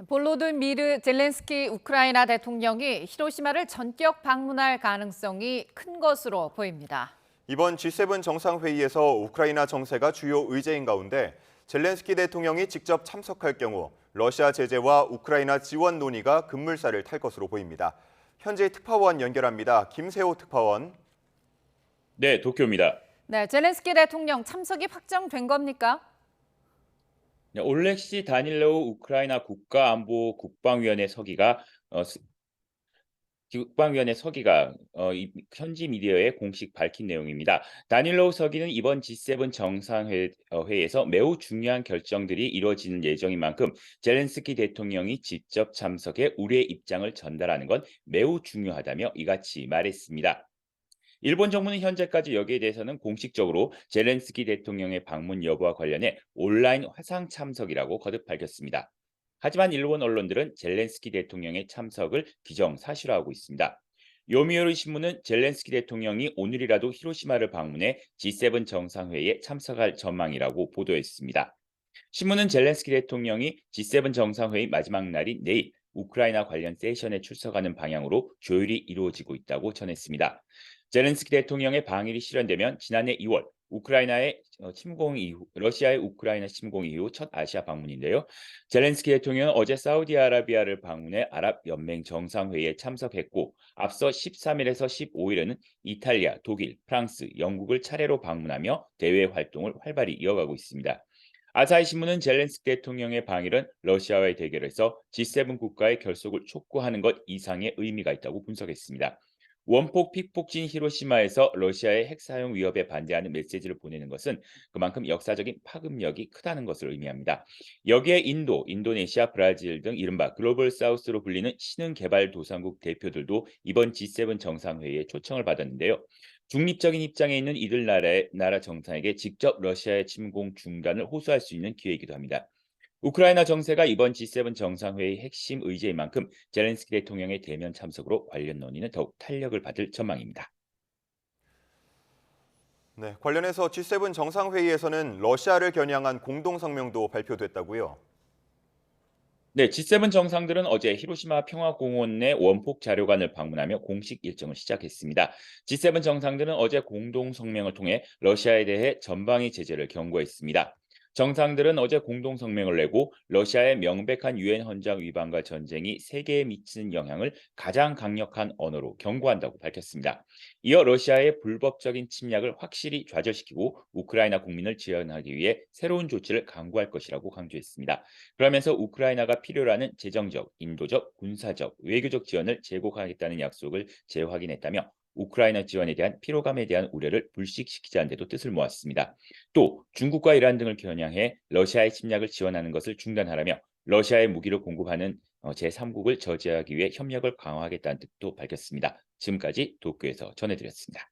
볼로드미르 젤렌스키 우크라이나 대통령이 히로시마를 전격 방문할 가능성이 큰 것으로 보입니다. 이번 G7 정상회의에서 우크라이나 정세가 주요 의제인 가운데 젤렌스키 대통령이 직접 참석할 경우 러시아 제재와 우크라이나 지원 논의가 급물살을 탈 것으로 보입니다. 현재 특파원 연결합니다. 김세호 특파원. 네, 도쿄입니다. 네, 젤렌스키 대통령 참석이 확정된 겁니까? 네, 올렉시 다닐로우 우크라이나 국가안보 국방위원회 서기가 현지 미디어에 공식 밝힌 내용입니다. 다닐로우 서기는 이번 G7 정상회의에서 매우 중요한 결정들이 이루어지는 예정인 만큼 젤렌스키 대통령이 직접 참석해 우리의 입장을 전달하는 건 매우 중요하다며 이같이 말했습니다. 일본 정부는 현재까지 여기에 대해서는 공식적으로 젤렌스키 대통령의 방문 여부와 관련해 온라인 화상 참석이라고 거듭 밝혔습니다. 하지만 일본 언론들은 젤렌스키 대통령의 참석을 기정사실화하고 있습니다. 요미우리 신문은 젤렌스키 대통령이 오늘이라도 히로시마를 방문해 G7 정상회의에 참석할 전망이라고 보도했습니다. 신문은 젤렌스키 대통령이 G7 정상회의 마지막 날인 내일 우크라이나 관련 세션에 출석하는 방향으로 조율이 이루어지고 있다고 전했습니다. 젤렌스키 대통령의 방일이 실현되면 지난해 2월 러시아의 우크라이나 침공 이후 첫 아시아 방문인데요. 젤렌스키 대통령은 어제 사우디아라비아를 방문해 아랍연맹 정상회의에 참석했고 앞서 13일에서 15일에는 이탈리아, 독일, 프랑스, 영국을 차례로 방문하며 대외 활동을 활발히 이어가고 있습니다. 아사히 신문은 젤렌스키 대통령의 방일은 러시아와의 대결에서 G7 국가의 결속을 촉구하는 것 이상의 의미가 있다고 분석했습니다. 원폭 픽폭진 히로시마에서 러시아의 핵 사용 위협에 반대하는 메시지를 보내는 것은 그만큼 역사적인 파급력이 크다는 것을 의미합니다. 여기에 인도, 인도네시아, 브라질 등 이른바 글로벌 사우스로 불리는 신흥개발도상국 대표들도 이번 G7 정상회의에 초청을 받았는데요. 중립적인 입장에 있는 이들 나라 정상에게 직접 러시아의 침공 중단을 호소할 수 있는 기회이기도 합니다. 우크라이나 정세가 이번 G7 정상회의 핵심 의제인 만큼 젤렌스키 대통령의 대면 참석으로 관련 논의는 더욱 탄력을 받을 전망입니다. 네, 관련해서 G7 정상회의에서는 러시아를 겨냥한 공동성명도 발표됐다고요. 네, G7 정상들은 어제 히로시마 평화공원 내 원폭 자료관을 방문하며 공식 일정을 시작했습니다. G7 정상들은 어제 공동 성명을 통해 러시아에 대해 전방위 제재를 경고했습니다. 정상들은 어제 공동 성명을 내고 러시아의 명백한 유엔 헌장 위반과 전쟁이 세계에 미치는 영향을 가장 강력한 언어로 경고한다고 밝혔습니다. 이어 러시아의 불법적인 침략을 확실히 좌절시키고 우크라이나 국민을 지원하기 위해 새로운 조치를 강구할 것이라고 강조했습니다. 그러면서 우크라이나가 필요로 하는 재정적, 인도적, 군사적, 외교적 지원을 제공하겠다는 약속을 재확인했다며 우크라이나 지원에 대한 피로감에 대한 우려를 불식시키지 않는 데도 뜻을 모았습니다. 또 중국과 이란 등을 겨냥해 러시아의 침략을 지원하는 것을 중단하라며 러시아의 무기를 공급하는 제3국을 저지하기 위해 협력을 강화하겠다는 뜻도 밝혔습니다. 지금까지 도쿄에서 전해드렸습니다.